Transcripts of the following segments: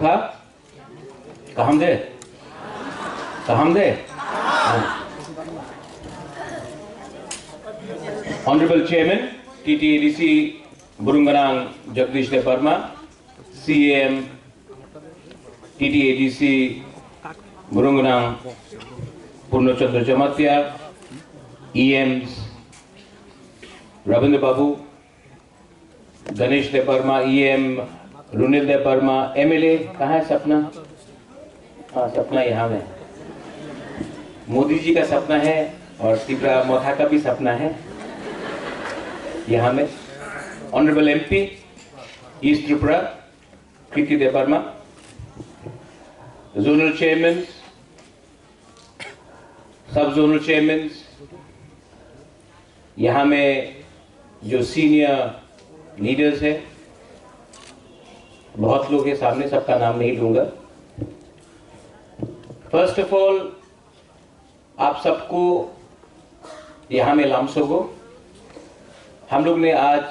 था कहमदे Honorable Chairman TTADC Burunganang Jagdish Deparma, CAM TTADC Burunganang Purnochandra Jamatya, EMs Ravindra Babu, Ganesh Deparma, EM रुनिल देपर्मा, MLA कहाँ है सपना? हाँ, सपना यहाँ में। मोदी जी का सपना है और त्रिपुरा मोथा का भी सपना है यहाँ में। ऑनरेबल MP ईस्ट त्रिपुरा कृति देपर्मा, जोनल चेयरमैन, सब जोनल चेयरमैन, यहाँ में जो सीनियर लीडर्स है, बहुत लोग के सामने सबका नाम नहीं लूंगा। फर्स्ट ऑफ ऑल आप सबको यहाँ में लामसोगो, हम लोग ने आज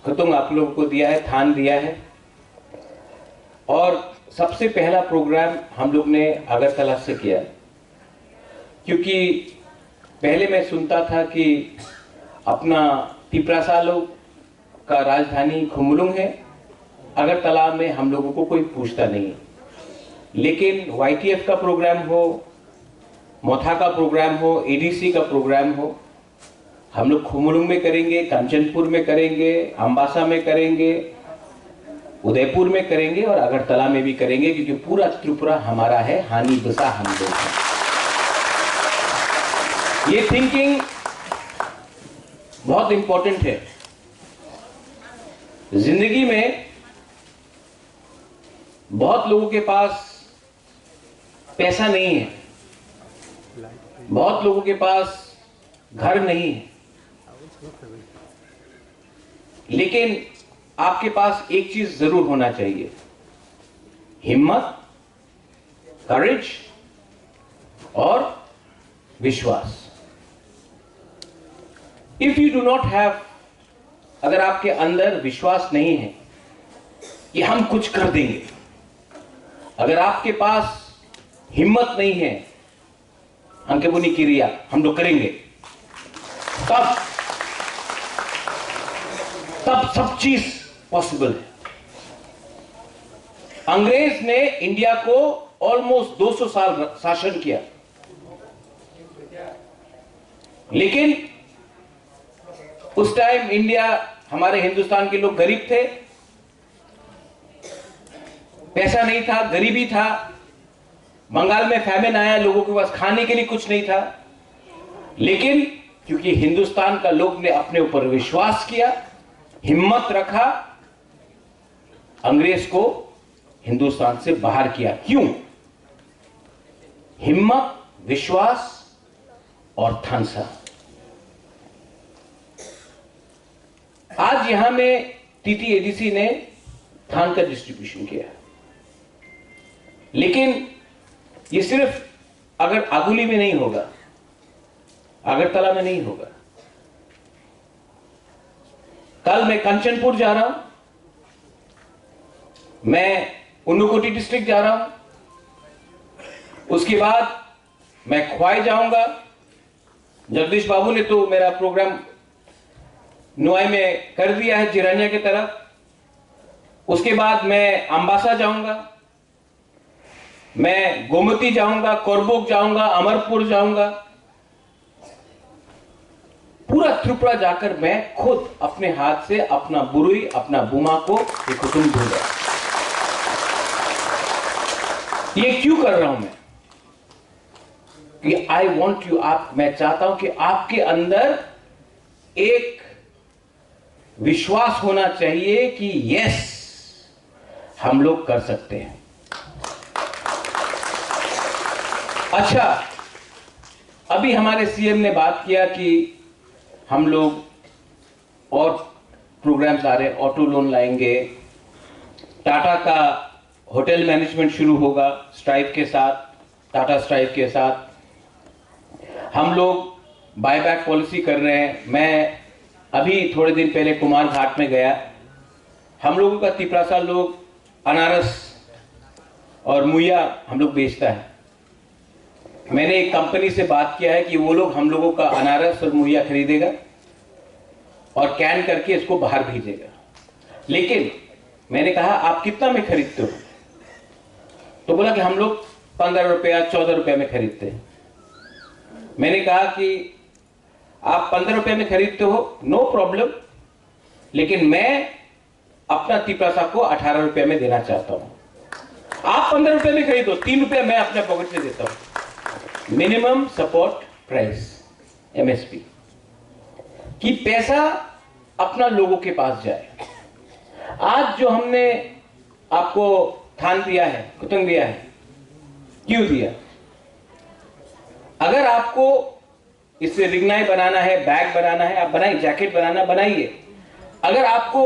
खतुंग आप लोगों को दिया है, थान दिया है। और सबसे पहला प्रोग्राम हम लोग ने अगरतला से किया, क्योंकि पहले मैं सुनता था कि अपना त्रिपुरा लोग का राजधानी खुमलुंग है, अगरतला में हम लोगों को कोई पूछता नहीं। लेकिन YTF का प्रोग्राम हो, मोथा का प्रोग्राम हो, ADC का प्रोग्राम हो, हम लोग खुमलुंग में करेंगे, कंचनपुर में करेंगे, अंबासा में करेंगे, उदयपुर में करेंगे और अगरतला में भी करेंगे, क्योंकि पूरा त्रिपुरा हमारा है, हानि बसा हम लोग हैं। ये थिंकिंग बहुत इंपॉर्टेंट है। जिंदगी में बहुत लोगों के पास पैसा नहीं है, बहुत लोगों के पास घर नहीं है, लेकिन आपके पास एक चीज जरूर होना चाहिए, हिम्मत, करेज और विश्वास। If you do not have, अगर आपके अंदर विश्वास नहीं है कि हम कुछ कर देंगे, अगर आपके पास हिम्मत नहीं है हमके बुनी क्रिया हम लोग करेंगे, तब सब चीज पॉसिबल है। अंग्रेज ने इंडिया को ऑलमोस्ट 200 साल शासन किया, लेकिन उस टाइम इंडिया, हमारे हिंदुस्तान के लोग गरीब थे, पैसा नहीं था, गरीबी था, बंगाल में फैमिन आया, लोगों के पास खाने के लिए कुछ नहीं था। लेकिन क्योंकि हिंदुस्तान का लोग ने अपने ऊपर विश्वास किया, हिम्मत रखा, अंग्रेज को हिंदुस्तान से बाहर किया। क्यों? हिम्मत, विश्वास और थानसा। आज यहां में TTADC ने थान का डिस्ट्रीब्यूशन किया, लेकिन ये सिर्फ अगर आगुली में नहीं होगा, अगरतला में नहीं होगा। कल मैं कंचनपुर जा रहा हूं, मैं उन्नकोटी डिस्ट्रिक्ट जा रहा हूं, उसके बाद मैं ख्वाई जाऊंगा। जगदीश बाबू ने तो मेरा प्रोग्राम नुआई में कर दिया है, जिरानिया की तरफ। उसके बाद मैं अंबासा जाऊंगा, मैं गोमती जाऊंगा, कोरबोक जाऊंगा, अमरपुर जाऊंगा। पूरा त्रिपुरा जाकर मैं खुद अपने हाथ से अपना बुरुई, अपना बुमा को खुतुम दूंगा। ये क्यों कर रहा हूं मैं? कि आई वॉन्ट यू, मैं चाहता हूं कि आपके अंदर एक विश्वास होना चाहिए कि यस, हम लोग कर सकते हैं। अच्छा, अभी हमारे CM ने बात किया कि हम लोग और प्रोग्राम्स आ रहे हैं, ऑटो लोन लाएंगे, टाटा का होटल मैनेजमेंट शुरू होगा स्ट्राइप के साथ, टाटा स्ट्राइप के साथ। हम लोग बायबैक पॉलिसी कर रहे हैं। मैं अभी थोड़े दिन पहले कुमार घाट में गया, हम लोगों का 3 लोग अनारस और मुहैया हम लोग बेचता है। मैंने एक कंपनी से बात किया है कि वो लोग हम लोगों का अनारस और मुहैया खरीदेगा और कैन करके इसको बाहर भेजेगा। लेकिन मैंने कहा आप कितना में खरीदते हो? तो बोला कि हम लोग 15 रुपया 14 रुपये में खरीदते हैं। मैंने कहा कि आप 15 रुपये में खरीदते हो, नो प्रॉब्लम, लेकिन मैं अपना तिपरासा को 18 रुपये में देना चाहता हूं। आप 15 रुपये में खरीदो, 3 रुपये मैं अपने पॉकेट से देता हूं। मिनिमम सपोर्ट प्राइस, MSP, कि पैसा अपना लोगों के पास जाए। आज जो हमने आपको थान दिया है, कुतुंग दिया है, क्यों दिया? अगर आपको इससे रिंगनाई बनाना है, बैग बनाना है, आप बनाइए, जैकेट बनाना बनाइए। अगर आपको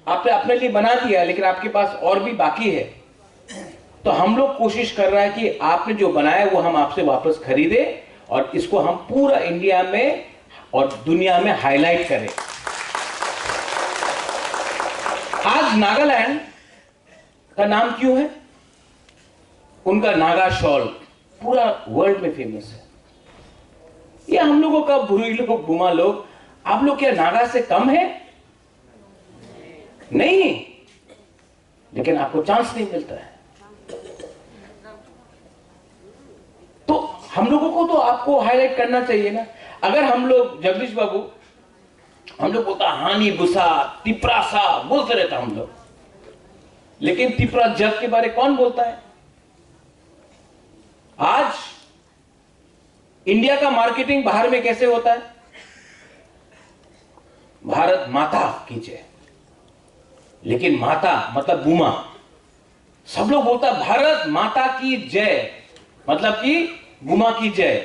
आपने अपने लिए बना दिया लेकिन आपके पास और भी बाकी है, तो हम लोग कोशिश कर रहा है कि आपने जो बनाया वो हम आपसे वापस खरीदे और इसको हम पूरा इंडिया में और दुनिया में हाईलाइट करें। आज नागालैंड का नाम क्यों है? उनका नागा शॉल पूरा वर्ल्ड में फेमस है। ये हम लोगों का बुरी लोग, बुमा लोग, आप लोग क्या नागा से कम है? नहीं, लेकिन आपको चांस नहीं मिलता है। तो हम लोगों को तो आपको हाईलाइट करना चाहिए ना। अगर हम लोग, जगदीश बाबू, हम लोग बोलता हानि बुसा तिपरासा बोलते रहता हम लोग, लेकिन तिपरा जग के बारे कौन बोलता है? आज इंडिया का मार्केटिंग बाहर में कैसे होता है? भारत माता की जय, लेकिन माता मतलब बुमा, सब लोग बोलता भारत माता की जय मतलब कि बुमा की जय,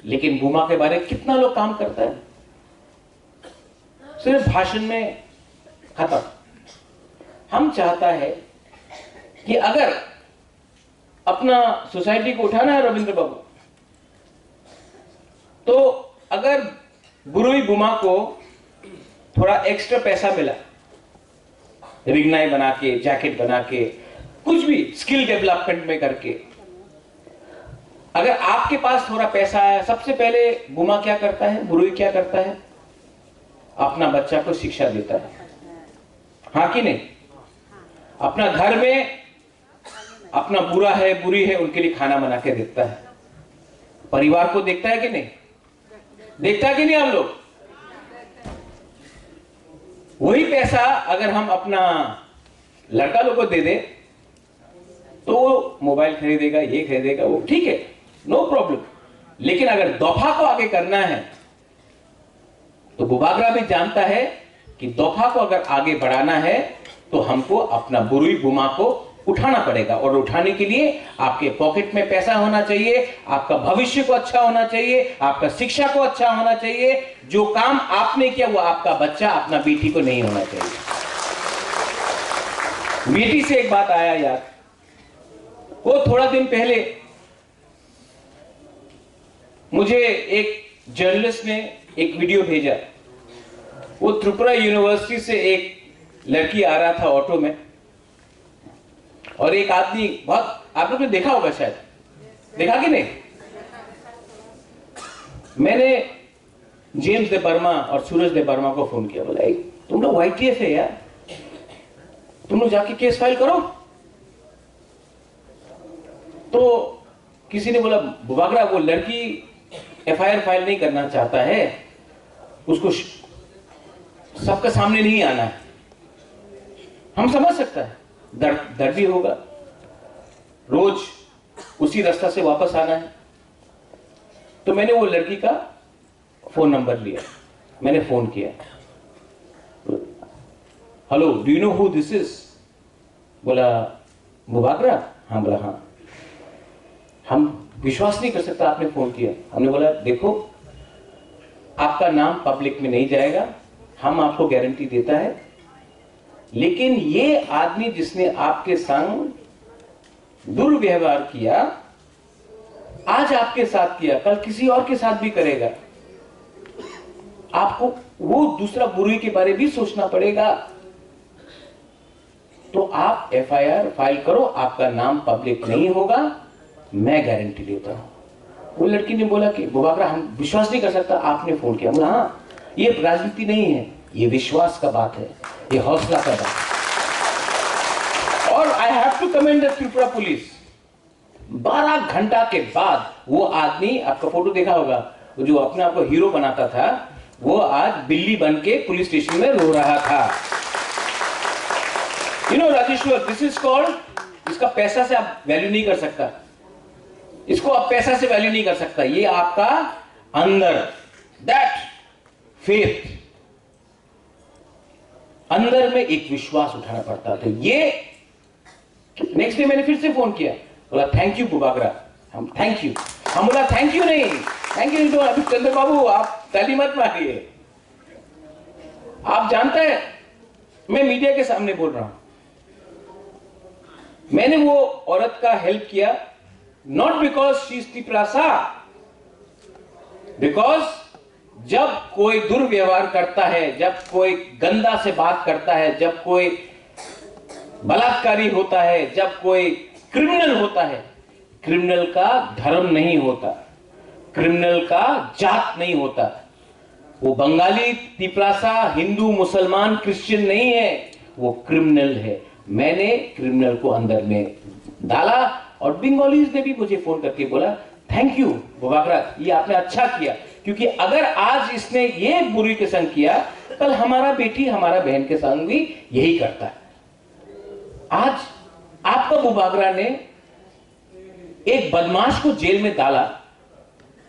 लेकिन बुमा के बारे में कितना लोग काम करता है? सिर्फ भाषण में खत्म। हम चाहता है कि अगर अपना सोसाइटी को उठाना है रविंद्र बाबू, तो अगर बुरुई बुमा को थोड़ा एक्स्ट्रा पैसा मिला, रिंगनाई बना के, जैकेट बना के, कुछ भी स्किल डेवलपमेंट में करके, अगर आपके पास थोड़ा पैसा है, सबसे पहले बुमा क्या करता है, बुरुई क्या करता है? अपना बच्चा को शिक्षा देता है, हाँ कि नहीं? अपना घर में अपना बुरा है बुरी है उनके लिए खाना बना के देता है। परिवार को देखता है कि नहीं? देखता है कि नहीं? हम लोग वही पैसा अगर हम अपना लड़का लोग को दे दे तो वो मोबाइल खरीदेगा, ये खरीदेगा, वो ठीक है, नो प्रॉब्लम। लेकिन अगर दौफा को आगे करना है तो बुबागरा भी जानता है कि दौफा को अगर आगे बढ़ाना है तो हमको अपना बुरुई बुमा को उठाना पड़ेगा, और उठाने के लिए आपके पॉकेट में पैसा होना चाहिए, आपका भविष्य को अच्छा होना चाहिए, आपका शिक्षा को अच्छा होना चाहिए। जो काम आपने किया वो आपका बच्चा, अपना बेटी को नहीं होना चाहिए। बेटी से एक बात आया याद, वो थोड़ा दिन पहले मुझे एक जर्नलिस्ट ने एक वीडियो भेजा। वो त्रिपुरा यूनिवर्सिटी से एक लड़की आ रहा था ऑटो में, और एक आदमी, बहुत आप लोग ने देखा होगा, शायद देखा कि नहीं? मैंने जेम्स दे बर्मा और सूरज दे बर्मा को फोन किया, बोला तुम लोग YTF है यार, तुम लोग जाके केस फाइल करो। तो किसी ने बोला बुबागरा वो लड़की FIR फाइल नहीं करना चाहता है, उसको सबके सामने नहीं आना है। हम समझ सकता है, दर्द भी होगा, रोज उसी रास्ता से वापस आना है। तो मैंने वो लड़की का फोन नंबर लिया, मैंने फोन किया, hello do you know who this is? बोला बुबागरा? हाँ। बोला हाँ। हम विश्वास नहीं कर सकता आपने फोन किया। हमने बोला देखो, आपका नाम पब्लिक में नहीं जाएगा, हम आपको गारंटी देता है, लेकिन ये आदमी जिसने आपके संग दुर्व्यवहार किया, आज आपके साथ किया, कल किसी और के साथ भी करेगा। आपको वो दूसरा बुरी के बारे भी सोचना पड़ेगा। तो आप एफआईआर फाइल करो, आपका नाम पब्लिक नहीं होगा, मैं गारंटी देता हूं। वो लड़की ने बोला कि बुबाकरा हम विश्वास नहीं कर सकता, आपने फोन किया। बोला हाँ, ये राजनीति नहीं है, ये विश्वास का बात है, ये हौसला का बात है। और I have to commend the Tripura police. 12 घंटा के बाद वो आदमी, आपका फोटो देखा होगा, वो जो अपने आप को हीरो बनाता था, वो आज बिल्ली बन के पुलिस स्टेशन में रो रहा था। You know Rajeshwar, this is called, इसका पैसा से आप वैल्यू नहीं कर सकता, इसको आप पैसा से वैल्यू नहीं कर सकता। ये आपका अंदर दैट फेथ, अंदर में एक विश्वास उठाना पड़ता था। ये नेक्स्ट डे मैंने फिर से फोन किया, बोला थैंक यू बुबाकरा, हम थैंक यू। हम बोला थैंक यू नहीं, थैंक यू अभी चंद्र बाबू आप ताली मत मारिए। आप जानते हैं मैं मीडिया के सामने बोल रहा हूं, मैंने वो औरत का हेल्प किया not because she is Tiprasa, because जब कोई दुर्व्यवहार करता है, जब कोई गंदा से बात करता है, जब कोई बलात्कारी होता है, जब कोई क्रिमिनल होता है, क्रिमिनल का धर्म नहीं होता, क्रिमिनल का जात नहीं होता। वो बंगाली, तिपरासा, हिंदू, मुसलमान, क्रिश्चियन नहीं है, वो क्रिमिनल है। मैंने क्रिमिनल को अंदर में डाला और बंगालीज ने भी मुझे फोन करके बोला थैंक यू बुबाकरा, ये आपने अच्छा किया, क्योंकि अगर आज इसने ये बुरी के संग किया, कल हमारा बेटी, हमारा बहन के संग भी यही करता है। आज आपका बुबाकरा ने एक बदमाश को जेल में डाला,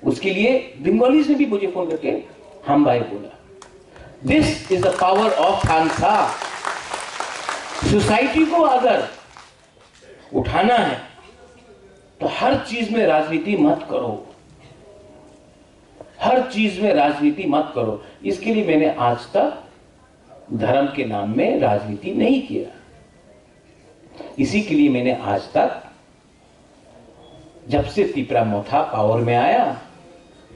उसके लिए बंगालीज ने भी मुझे फोन करके हम भाई बोला। This is the power of Khansa. Society को अगर उठाना है तो हर चीज में राजनीति मत करो, हर चीज में राजनीति मत करो। इसके लिए मैंने आज तक धर्म के नाम में राजनीति नहीं किया। इसी के लिए मैंने आज तक, जब से त्रिपुरा मोथा पावर में आया,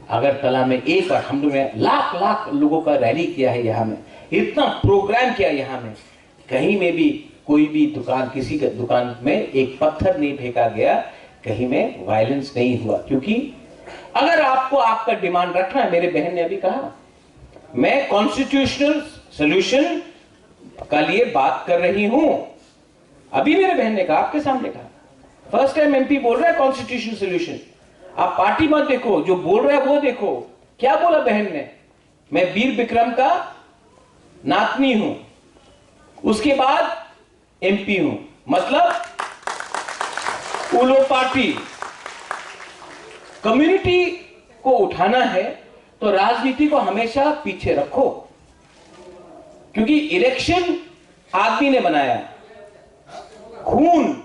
अगरतला में एक बार हम लोग ने लाख लाख लोगों का रैली किया है, यहां में इतना प्रोग्राम किया, यहां में कहीं में भी कोई भी दुकान, किसी के दुकान में एक पत्थर नहीं फेंका गया, कहीं में वायलेंस नहीं हुआ। क्योंकि अगर आपको आपका डिमांड रखना है, मेरे बहन ने अभी कहा, मैं कॉन्स्टिट्यूशनल सॉल्यूशन का लिए बात कर रही हूं। अभी मेरे बहन ने कहा, आपके सामने कहा, फर्स्ट टाइम एमपी बोल रहा है कॉन्स्टिट्यूशनल सॉल्यूशन। आप पार्टी मत देखो, जो बोल रहा है वो देखो। क्या बोला बहन ने? मैं वीर विक्रम का नातनी हूं, उसके बाद एमपी हूं, मतलब उलो पार्टी। कम्युनिटी को उठाना है तो राजनीति को हमेशा पीछे रखो, क्योंकि इलेक्शन आदमी ने बनाया, खून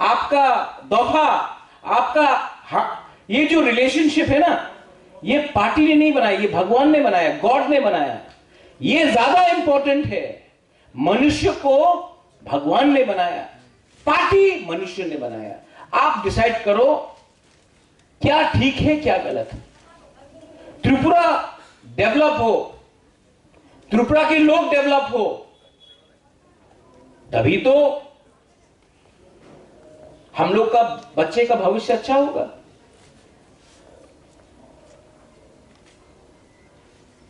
आपका, दफा आपका, ये जो रिलेशनशिप है ना, ये पार्टी ने नहीं बनाया, ये भगवान ने बनाया, गॉड ने बनाया। ये ज्यादा इंपॉर्टेंट है। मनुष्य को भगवान ने बनाया, पार्टी मनुष्य ने बनाया। आप डिसाइड करो क्या ठीक है क्या गलत है। त्रिपुरा डेवलप हो, त्रिपुरा के लोग डेवलप हो, तभी तो हम लोग का बच्चे का भविष्य अच्छा होगा।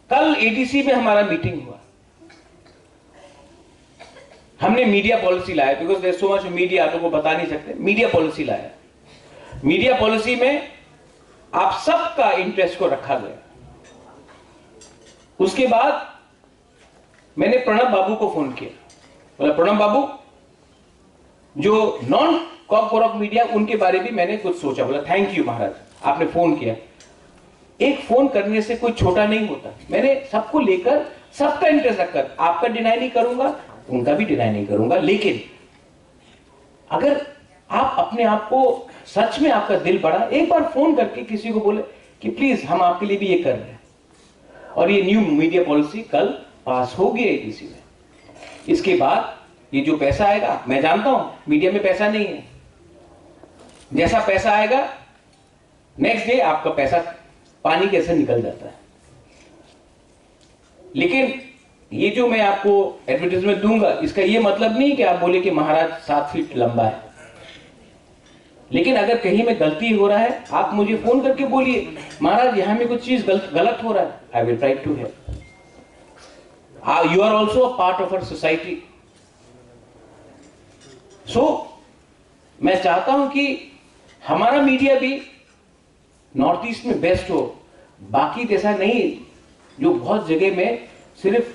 कल एडीसी में हमारा मीटिंग हुआ, हमने मीडिया पॉलिसी लाया, because there so much media, आपको बता नहीं सकते। मीडिया पॉलिसी लाया, मीडिया पॉलिसी में आप सबका इंटरेस्ट को रखा गया। उसके बाद मैंने प्रणब बाबू को फोन किया, बोला प्रणब बाबू, जो नॉन कॉर्पोरेट मीडिया, उनके बारे में मैंने कुछ सोचा। बोला थैंक यू महाराज, आपने फोन किया। एक फोन करने से कोई छोटा नहीं होता। मैंने सबको लेकर, सबका इंटरेस्ट रखकर, आपका डिनाई नहीं करूंगा, उनका भी डिनाई नहीं करूंगा, लेकिन अगर आप अपने आप को सच में आपका दिल बड़ा, एक बार फोन करके किसी को बोले कि प्लीज हम आपके लिए भी ये कर रहे हैं। और ये न्यू मीडिया पॉलिसी कल पास हो गई एडीसी में। इसके बाद ये जो पैसा आएगा, मैं जानता हूं मीडिया में पैसा नहीं है, जैसा पैसा आएगा नेक्स्ट डे आपका पैसा पानी कैसे निकल जाता है। लेकिन ये जो मैं आपको एडवर्टाइजमेंट दूंगा, इसका ये मतलब नहीं कि आप बोले कि महाराज 7 फीट लंबा है। लेकिन अगर कहीं में गलती हो रहा है, आप मुझे फोन करके बोलिए, महाराज यहां में कुछ चीज गलत हो रहा है, I will try to help. You are also a part of our society. So मैं चाहता हूं कि हमारा मीडिया भी नॉर्थ ईस्ट में बेस्ट हो। बाकी जैसा नहीं जो बहुत जगह में सिर्फ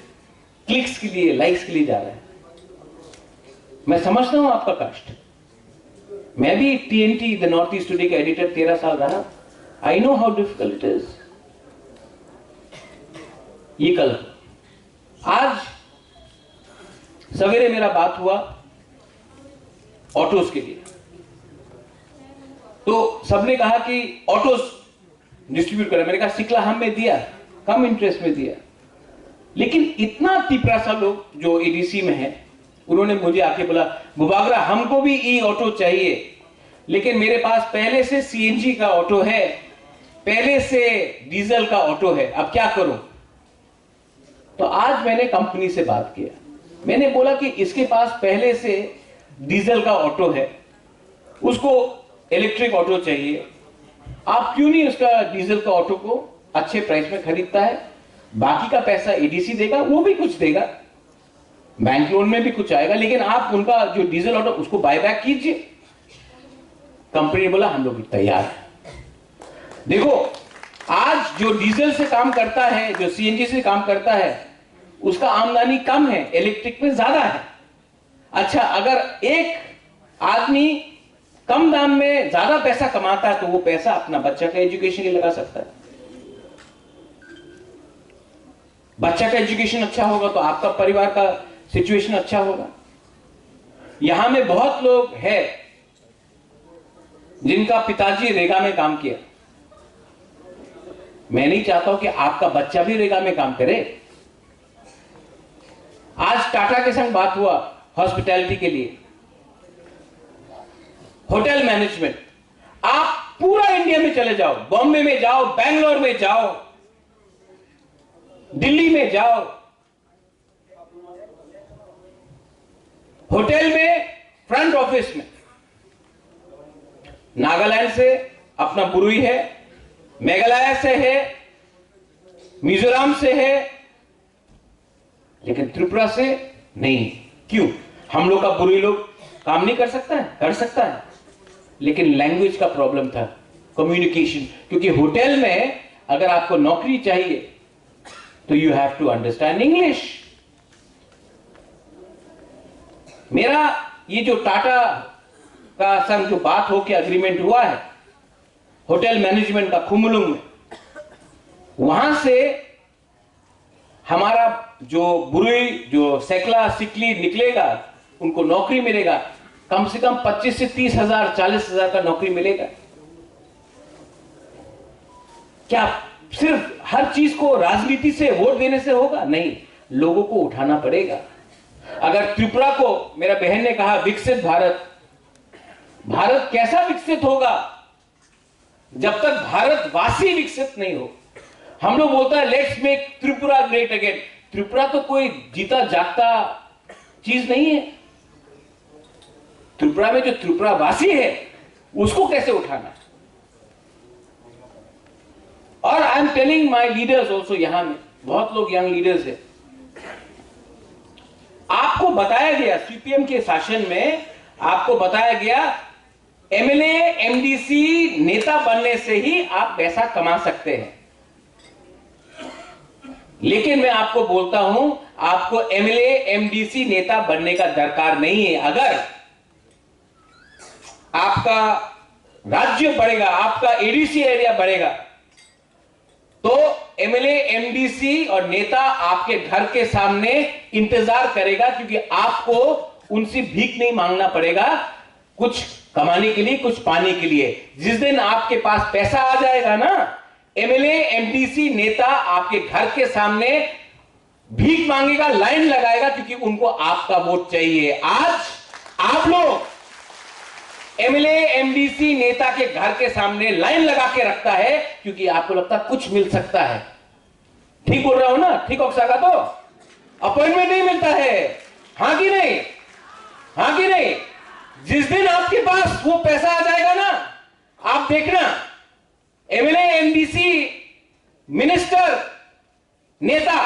क्लिक्स के लिए, लाइक्स के लिए जा रहा है। मैं समझता हूं आपका कष्ट। मैं भी TNT the north east today का एडिटर 13 साल रहा। I know how difficult it is. ये कल, आज सवेरे मेरा बात हुआ ऑटोस के लिए, तो सबने कहा कि ऑटोस डिस्ट्रीब्यूट करें। मैंने कहा सिकला हम में दिया, कम इंटरेस्ट में दिया, लेकिन इतना तिपरासा लोग जो ADC में है, उन्होंने मुझे आके बोला, बुबागरा हमको भी ई ऑटो चाहिए, लेकिन मेरे पास पहले से CNG का ऑटो है, पहले से डीजल का ऑटो है, अब क्या करूं। तो आज मैंने कंपनी से बात किया। मैंने बोला कि इसके पास पहले से डीजल का ऑटो है, उसको इलेक्ट्रिक ऑटो चाहिए, आप क्यों नहीं उसका डीजल का ऑटो को अच्छे प्राइस में खरीदता है, बाकी का पैसा ADC देगा, वो भी कुछ देगा, बैंक लोन में भी कुछ आएगा, लेकिन आप उनका जो डीजल ऑटो उसको बायबैक कीजिए। कंपनी ने बोला हम लोग तैयार हैं। देखो, आज जो डीजल से काम करता है, जो CNG से काम करता है, उसका आमदनी कम है, इलेक्ट्रिक में ज्यादा है। अच्छा, अगर एक आदमी कम दाम में ज्यादा पैसा कमाता है तो वो पैसा अपना बच्चा का एजुकेशन ही लगा सकता है। बच्चा का एजुकेशन अच्छा होगा तो आपका परिवार का सिचुएशन अच्छा होगा। यहां में बहुत लोग हैं जिनका पिताजी रेगा में काम किया। मैं नहीं चाहता हूं कि आपका बच्चा भी रेगा में काम करे। आज टाटा के संग बात हुआ हॉस्पिटैलिटी के लिए, होटल मैनेजमेंट। आप पूरा इंडिया में चले जाओ, बॉम्बे में जाओ, बेंगलोर में जाओ, दिल्ली में जाओ, होटल में, फ्रंट ऑफिस में, नागालैंड से अपना बुरुई है, मेघालय से है, मिजोरम से है, लेकिन त्रिपुरा से नहीं। क्यों? हम लोग का बुरुई लोग काम नहीं कर सकता है? कर सकता है, लेकिन लैंग्वेज का प्रॉब्लम था, कम्युनिकेशन। क्योंकि होटल में अगर आपको नौकरी चाहिए तो you have to understand English. मेरा ये जो टाटा का संग जो बात हो के एग्रीमेंट हुआ है होटल मैनेजमेंट का खुमलुंग में, वहां से हमारा जो बुरुई, जो सेकला सिकली निकलेगा, उनको नौकरी मिलेगा। कम से कम 25 से 30 हजार, 40 हजार का नौकरी मिलेगा। क्या सिर्फ हर चीज को राजनीति से, वोट देने से होगा? नहीं, लोगों को उठाना पड़ेगा। अगर त्रिपुरा को, मेरा बहन ने कहा विकसित भारत, भारत कैसा विकसित होगा जब तक भारतवासी विकसित नहीं हो। हम लोग बोलते हैं let's make Tripura great again. Tripura तो कोई जीता जागता चीज नहीं है। त्रिपुरा में जो त्रिपुरावासी है उसको कैसे उठाना है। और I am telling my leaders also, यहां में बहुत लोग यंग लीडर्स है, आपको बताया गया CPM के शासन में, आपको बताया गया MLA MDC नेता बनने से ही आप पैसा कमा सकते हैं। लेकिन मैं आपको बोलता हूं, आपको MLA MDC नेता बनने का दरकार नहीं है। अगर आपका राज्य बढ़ेगा, आपका ADC एरिया बढ़ेगा, तो MLA MDC और नेता आपके घर के सामने इंतजार करेगा, क्योंकि आपको उनसे भीख नहीं मांगना पड़ेगा कुछ कमाने के लिए, कुछ पाने के लिए। जिस दिन आपके पास पैसा आ जाएगा ना, MLA MDC नेता आपके घर के सामने भीख मांगेगा, लाइन लगाएगा, क्योंकि उनको आपका वोट चाहिए। आज आप लोग MLA MDC नेता के घर के सामने लाइन लगा के रखता है क्योंकि आपको लगता है कुछ मिल सकता है। ठीक बोल रहा हूं ना? ठीक ऑक्सागा तो अपॉइंटमेंट नहीं मिलता है। हाँ कि नहीं? हाँ कि नहीं? जिस दिन आपके पास वो पैसा आ जाएगा ना, आप देखना, एमएलए, एमडीसी, मिनिस्टर, नेता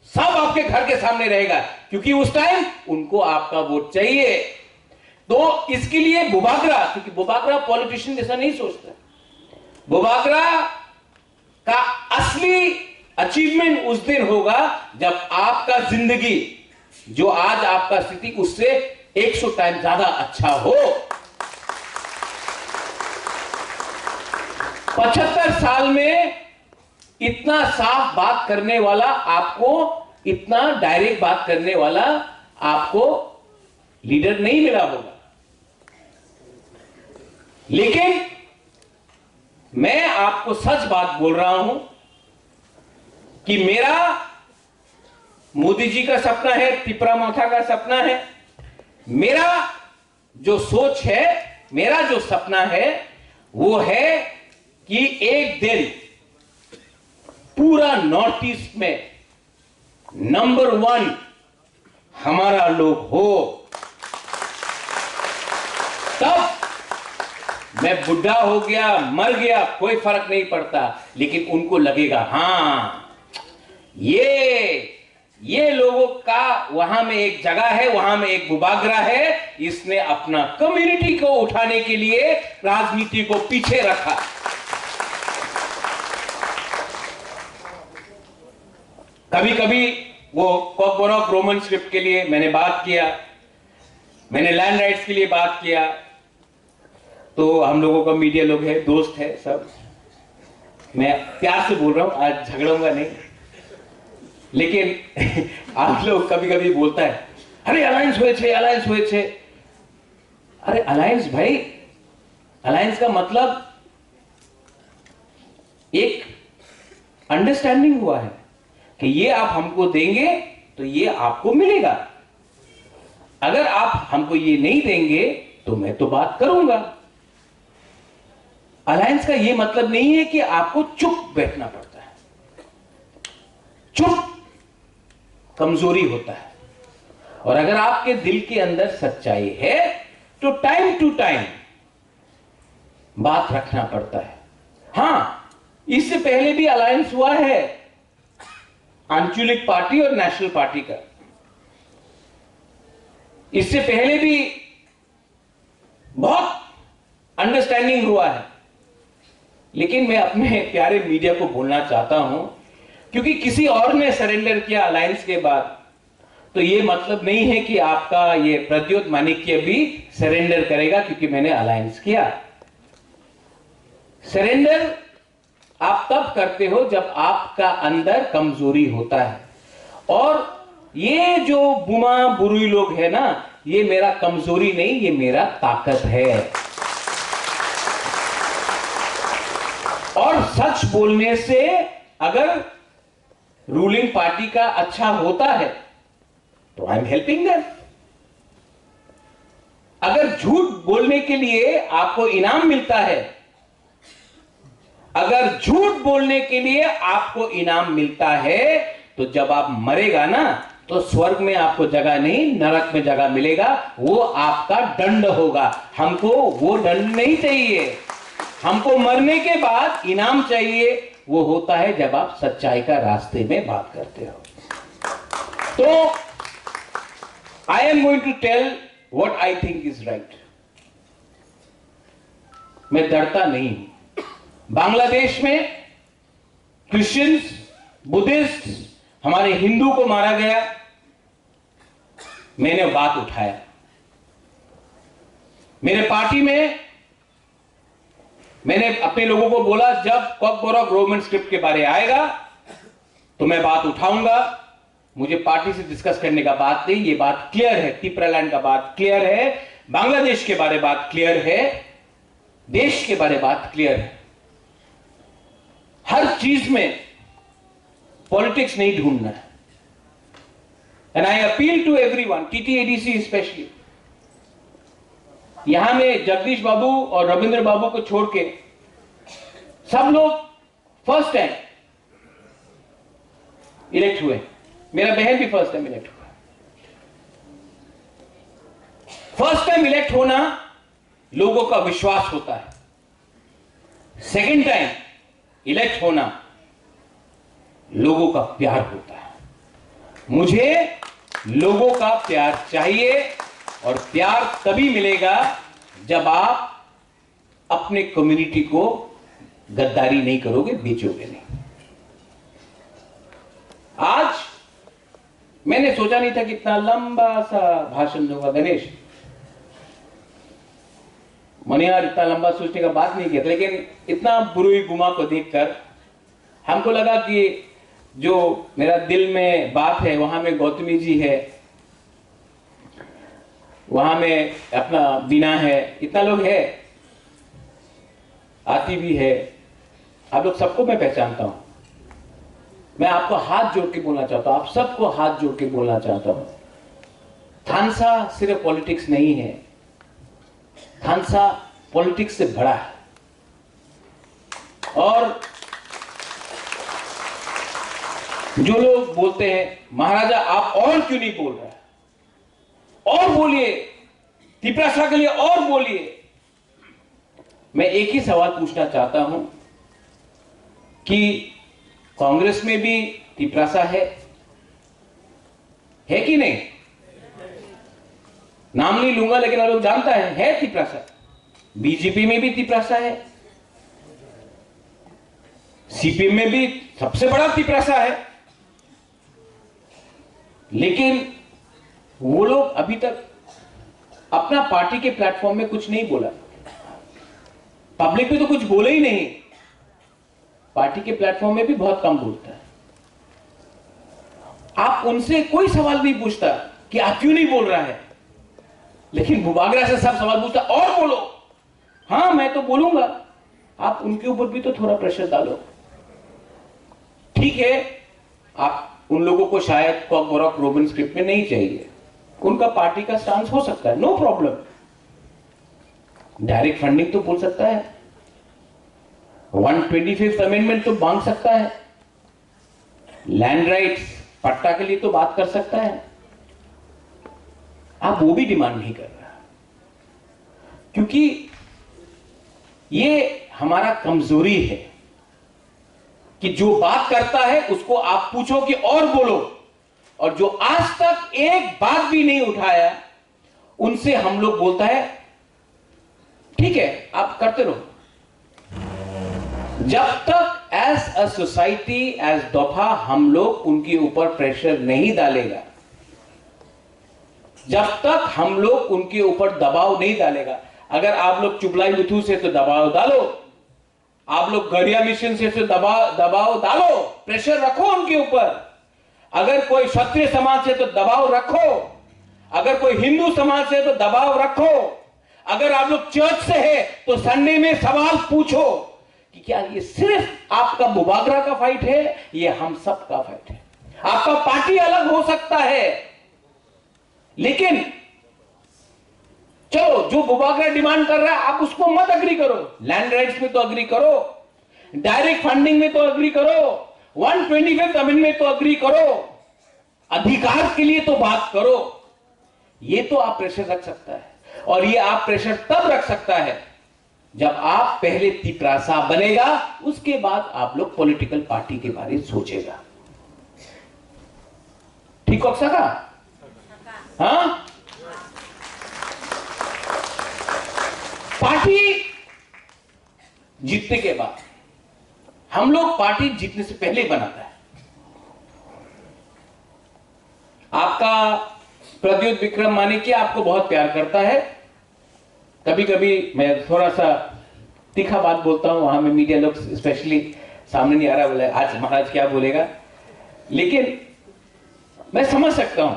सब आपके घर के सामने रहेगा, क्योंकि उस टाइम उनको आपका वोट चाहिए। तो इसके लिए बुबागरा, क्योंकि बुबागरा पॉलिटिशियन जैसा नहीं सोचता, बुबागरा का असली अचीवमेंट उस दिन होगा जब आपका जिंदगी, जो आज आपका स्थिति, उससे 100 टाइम ज्यादा अच्छा हो। 75 साल में इतना साफ बात करने वाला आपको, इतना डायरेक्ट बात करने वाला आपको लीडर नहीं मिला होगा। लेकिन मैं आपको सच बात बोल रहा हूं कि मेरा मोदी जी का सपना है, पिपरा माथा का सपना है, मेरा जो सोच है, मेरा जो सपना है, वो है कि एक दिन पूरा नॉर्थ ईस्ट में नंबर 1 हमारा लोग हो। तब मैं बुढ़ा हो गया, मर गया, कोई फर्क नहीं पड़ता, लेकिन उनको लगेगा हां, ये लोगों का वहां में एक जगह है, वहां में एक बुबागरा है, इसने अपना कम्युनिटी को उठाने के लिए राजनीति को पीछे रखा। कभी कभी वो कॉकबोरॉक रोमन स्क्रिप्ट के लिए मैंने बात किया, मैंने लैंड राइट्स के लिए बात किया, तो हम लोगों का मीडिया लोग है, दोस्त है सब, मैं प्यार से बोल रहा हूं, आज झगड़ूंगा नहीं, लेकिन आप लोग कभी कभी बोलता है अरे अलायंस हुए छे। अरे अलायंस भाई, अलायंस का मतलब एक अंडरस्टैंडिंग हुआ है कि ये आप हमको देंगे तो ये आपको मिलेगा, अगर आप हमको ये नहीं देंगे तो मैं तो बात करूंगा। अलायंस का ये मतलब नहीं है कि आपको चुप बैठना पड़ता है, चुप कमजोरी होता है, और अगर आपके दिल के अंदर सच्चाई है तो टाइम टू टाइम बात रखना पड़ता है। हां, इससे पहले भी अलायंस हुआ है आंचलिक पार्टी और नेशनल पार्टी का, इससे पहले भी बहुत अंडरस्टैंडिंग हुआ है, लेकिन मैं अपने प्यारे मीडिया को बोलना चाहता हूं, क्योंकि किसी और ने सरेंडर किया अलायंस के बाद, तो यह मतलब नहीं है कि आपका ये प्रद्योत माणिक्य भी सरेंडर करेगा क्योंकि मैंने अलायंस किया। सरेंडर आप तब करते हो जब आपका अंदर कमजोरी होता है, और ये जो बुमा बुरुई लोग है ना, ये मेरा कमजोरी नहीं, ये मेरा ताकत है। और सच बोलने से अगर रूलिंग पार्टी का अच्छा होता है तो आई एम हेल्पिंग देम। अगर झूठ बोलने के लिए आपको इनाम मिलता है, अगर झूठ बोलने के लिए आपको इनाम मिलता है, तो जब आप मरेगा ना, तो स्वर्ग में आपको जगह नहीं, नरक में जगह मिलेगा, वो आपका दंड होगा। हमको वो दंड नहीं चाहिए, हमको मरने के बाद इनाम चाहिए, वो होता है जब आप सच्चाई का रास्ते में बात करते हो। तो I am going to tell what I think is right. मैं डरता नहीं हूं। बांग्लादेश में क्रिश्चियंस, बुद्धिस्ट, हमारे हिंदू को मारा गया, मैंने बात उठाया। मेरे पार्टी में मैंने अपने लोगों को बोला, जब कॉकबोरॉक रोमन स्क्रिप्ट के बारे आएगा तो मैं बात उठाऊंगा, मुझे पार्टी से डिस्कस करने का बात नहीं, ये बात क्लियर है, तिपरालैंड का बात क्लियर है, बांग्लादेश के बारे बात क्लियर है, देश के बारे बात क्लियर है। हर चीज में पॉलिटिक्स नहीं ढूंढना है। And I appeal to everyone, TTADC specially, यहां में जगदीश बाबू और रविंद्र बाबू को छोड़ के सब लोग फर्स्ट टाइम इलेक्ट हुए। मेरा बहन भी फर्स्ट टाइम इलेक्ट हुआ। फर्स्ट टाइम इलेक्ट होना लोगों का विश्वास होता है, सेकंड टाइम इलेक्ट होना लोगों का प्यार होता है। मुझे लोगों का प्यार चाहिए, और प्यार तभी मिलेगा जब आप अपने कम्युनिटी को गद्दारी नहीं करोगे, बेचोगे नहीं। आज मैंने सोचा नहीं था कि इतना लंबा सा भाषण दूंगा। गणेश मनियार इतना लंबा सोचने का बात नहीं किया था, लेकिन इतना बुरुई गुमा को देखकर हमको लगा कि जो मेरा दिल में बात है, वहां में गौतमी जी है, वहां में अपना बीना है, इतना लोग है, आती भी है, आप लोग सबको मैं पहचानता हूं। मैं आपको हाथ जोड़ के बोलना चाहता हूं, आप सबको हाथ जोड़ के बोलना चाहता हूं, थानसा सिर्फ पॉलिटिक्स नहीं है, थानसा पॉलिटिक्स से बड़ा है। और जो लोग बोलते हैं महाराजा आप और क्यों नहीं बोल रहे, और बोलिए, तिपरासा के लिए और बोलिए, मैं एक ही सवाल पूछना चाहता हूं कि कांग्रेस में भी तिपरासा है कि नहीं? नाम नहीं लूंगा, लेकिन आप लोग जानता है तिपरासा। बीजेपी में भी तिपरासा है, सीपीएम में भी सबसे बड़ा तिपरासा है, लेकिन वो लोग अभी तक अपना पार्टी के प्लेटफॉर्म में कुछ नहीं बोला, पब्लिक में तो कुछ बोले ही नहीं, पार्टी के प्लेटफॉर्म में भी बहुत कम बोलता है। आप उनसे कोई सवाल नहीं पूछता कि आप क्यों नहीं बोल रहा है, लेकिन भूबागरा से सब सवाल पूछता और बोलो। हाँ मैं तो बोलूंगा, आप उनके ऊपर भी तो थोड़ा प्रेशर डालो। ठीक है, आप उन लोगों को शायद कॉकबॉरॉक रोबिन स्क्रिप्ट में नहीं चाहिए, उनका पार्टी का स्टांस हो सकता है, नो प्रॉब्लम। डायरेक्ट फंडिंग तो बोल सकता है, 125th अमेंडमेंट तो मांग सकता है, लैंड राइट्स पट्टा के लिए तो बात कर सकता है। आप वो भी डिमांड नहीं कर रहा, क्योंकि ये हमारा कमजोरी है कि जो बात करता है उसको आप पूछो कि और बोलो, और जो आज तक एक बात भी नहीं उठाया उनसे हम लोग बोलता है ठीक है आप करते रहो। जब तक एज अ सोसाइटी, एज दफा हम लोग उनके ऊपर प्रेशर नहीं डालेगा, जब तक हम लोग उनके ऊपर दबाव नहीं डालेगा, अगर आप लोग चुगलाई मिथु से तो दबाव डालो, आप लोग गरिया मिशन से तो दबाव डालो, प्रेशर रखो उनके ऊपर। अगर कोई क्षत्रिय समाज से तो दबाव रखो, अगर कोई हिंदू समाज से तो दबाव रखो, अगर आप लोग चर्च से है तो संडे में सवाल पूछो कि क्या ये सिर्फ आपका बुबागरा का फाइट है, ये हम सब का फाइट है। आपका पार्टी अलग हो सकता है, लेकिन चलो जो बुबागरा डिमांड कर रहा है आप उसको मत अग्री करो, लैंड राइट्स में तो अग्री करो, डायरेक्ट फंडिंग में तो अग्री करो, 125th अमेंडमेंट में तो अग्री करो, अधिकार के लिए तो बात करो। ये तो आप प्रेशर रख सकता है, और ये आप प्रेशर तब रख सकता है जब आप पहले तिपरासा बनेगा, उसके बाद आप लोग पॉलिटिकल पार्टी के बारे में सोचेगा। ठीक हो सका? हाँ, पार्टी जीतने के बाद, हम लोग पार्टी जीतने से पहले बनाता है। आपका प्रद्युत विक्रम मानिक आपको बहुत प्यार करता है, कभी कभी मैं थोड़ा सा तीखा बात बोलता हूं, वहां में मीडिया लोग स्पेशली सामने नहीं आ रहा, बोले आज महाराज क्या बोलेगा, लेकिन मैं समझ सकता हूं,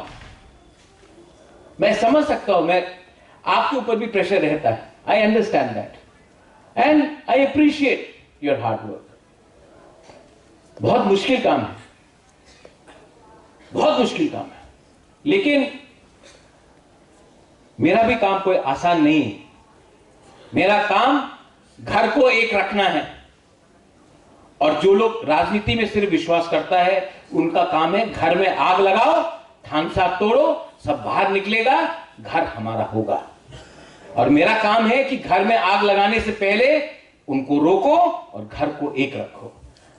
मैं आपके ऊपर भी प्रेशर रहता है। I understand that and I appreciate your hard work. बहुत मुश्किल काम है, बहुत मुश्किल काम है, लेकिन मेरा भी काम कोई आसान नहीं है। मेरा काम घर को एक रखना है, और जो लोग राजनीति में सिर्फ विश्वास करता है उनका काम है घर में आग लगाओ, थानसा तोड़ो, सब बाहर निकलेगा, घर हमारा होगा। और मेरा काम है कि घर में आग लगाने से पहले उनको रोको और घर को एक रखो।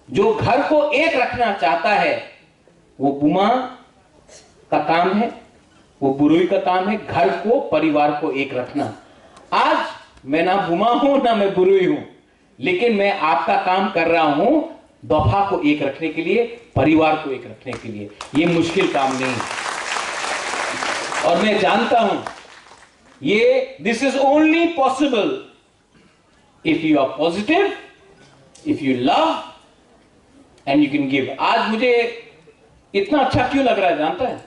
जो घर को एक रखना चाहता है वो बुमा का काम है, वो बुरुई का काम है, घर को, परिवार को एक रखना। आज मैं ना बुमा हूं ना मैं बुरुई हूं, लेकिन मैं आपका काम कर रहा हूं दफा को एक रखने के लिए, परिवार को एक रखने के लिए। ये मुश्किल काम नहीं। और मैं जानता हूं ये this is only possible if you are positive, if you love and you can give. आज मुझे इतना अच्छा क्यों लग रहा है जानता है?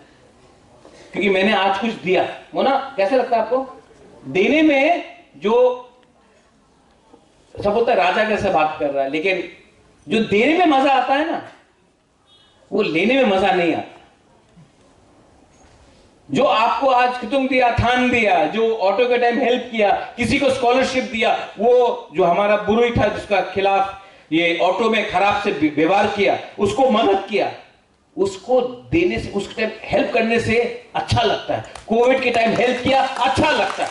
क्योंकि मैंने आज कुछ दिया। वो ना कैसे लगता है आपको? देने में जो सब होता है राजा कैसे बात कर रहा है, लेकिन जो देने में मजा आता है ना, वो लेने में मजा नहीं आता। जो आपको आज खितुम दिया, थान दिया, जो ऑटो के टाइम हेल्प किया, किसी को स्कॉलरशिप दिया, वो जो हमारा बुरुई था जिसका खिलाफ ये ऑटो में खराब से व्यवहार किया, उसको मदद किया, उसको देने से, उसके टाइम हेल्प करने से अच्छा लगता है। कोविड के टाइम हेल्प किया, अच्छा लगता है।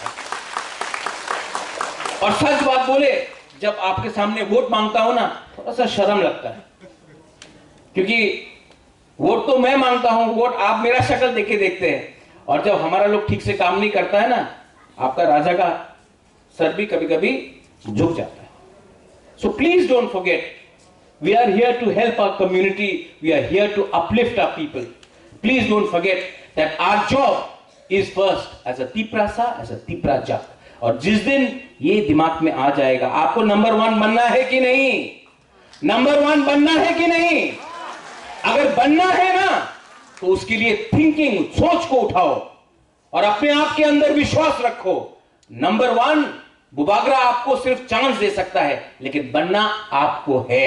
और सच बात बोले, जब आपके सामने वोट मांगता हूं ना, थोड़ा सा शर्म लगता है, क्योंकि वोट तो मैं मांगता हूं, वोट आप मेरा शक्ल देखे देखते हैं। और जब हमारा लोग ठीक से काम नहीं करता है ना, आपका राजा का सर भी कभी कभी झुक जाता है। So please don't forget, we are here to help our community, we are here to uplift our people. Please don't forget that our job is first as a Tiprasa, as a Tiprajak. और जिस दिन ये दिमाग में आ जाएगा, आपको number 1 बनना है कि नहीं? नंबर 1 बनना है कि नहीं? अगर बनना है ना, तो उसके लिए थिंकिंग, सोच को उठाओ और अपने आप के अंदर विश्वास रखो। नंबर 1 बुबागरा आपको सिर्फ चांस दे सकता है, लेकिन बनना आपको है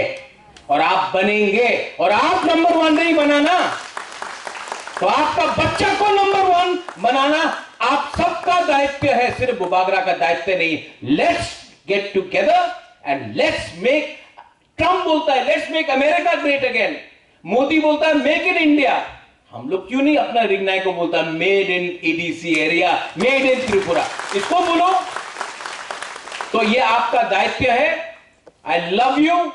और आप बनेंगे। और आप नंबर 1 नहीं बनाना तो आपका बच्चा को नंबर 1 बनाना आप सबका दायित्व है, सिर्फ बुबागरा का दायित्व नहीं। Let's get together and let's make, Trump बोलता है let's make America great again, Modi बोलता है मेक इन इंडिया। हम लोग क्यों नहीं अपना रिगनाई को बोलता made in EDC area, made in Tripura, इसको बोलो। तो ये आपका दायित्व है। I love you,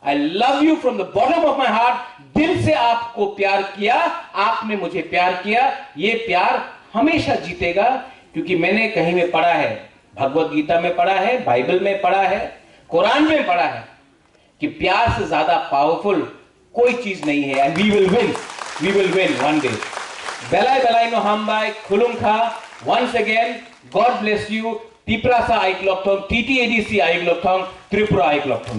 I love you from the bottom of my heart. दिल से आपको प्यार किया, आपने मुझे प्यार किया, ये प्यार हमेशा जीतेगा। क्योंकि मैंने कहीं में पढ़ा है, भगवत गीता में पढ़ा है, बाइबल में पढ़ा है, कुरान में पढ़ा है कि प्यार से ज्यादा पावरफुल कोई चीज नहीं है। And we will win one day. बेलाई बेलाई नो हमबाई खुलुम खा। Once again God bless you. Tiprasa Aiklopthong, TTADC Aiklopthong, Tripura Aiklopthong.